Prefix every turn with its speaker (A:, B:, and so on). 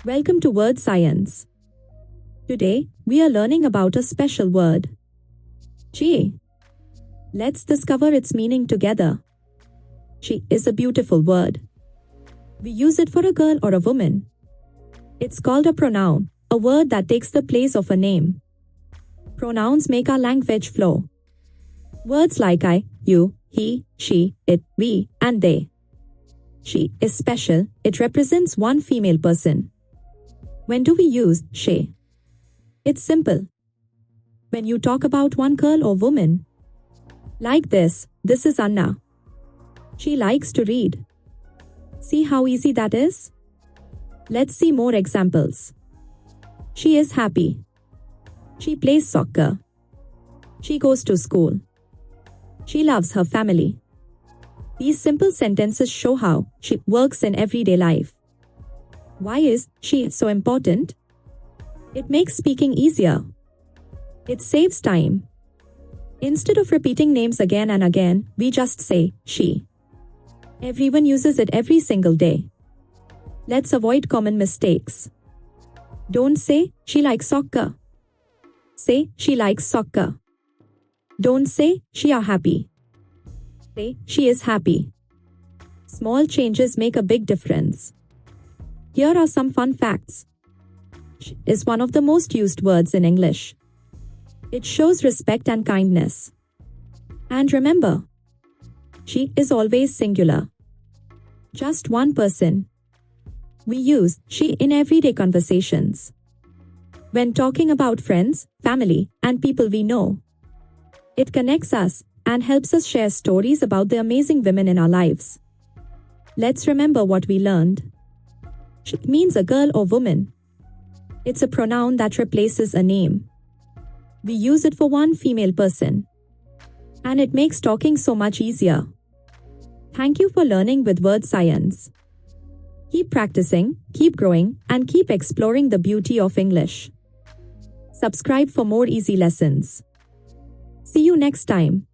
A: Welcome to Wordscience. Today, we are learning about a special word. She. Let's discover its meaning together. She is a beautiful word. We use it for a girl or a woman. It's called a pronoun, a word that takes the place of a name. Pronouns make our language flow. Words like I, you, he, she, it, we, and they. She is special, it represents one female person. When do we use she? It's simple. When you talk about one girl or woman. Like this is Anna. She likes to read. See how easy that is? Let's see more examples. She is happy. She plays soccer. She goes to school. She loves her family. These simple sentences show how she works in everyday life. Why is she so important? It makes speaking easier. It saves time. Instead of repeating names again and again, we just say she. Everyone uses it every single day. Let's avoid common mistakes. Don't say she likes soccer. Say she likes soccer. Don't say she are happy. Say she is happy. Small changes make a big difference. Here are some fun facts. She is one of the most used words in English. It shows respect and kindness. And remember, she is always singular. Just one person. We use she in everyday conversations. When talking about friends, family, and people we know. It connects us and helps us share stories about the amazing women in our lives. Let's remember what we learned. She means a girl or woman. It's a pronoun that replaces a name. We use it for one female person. And it makes talking so much easier. Thank you for learning with Wordscience. Keep practicing, keep growing, and keep exploring the beauty of English. Subscribe for more easy lessons. See you next time.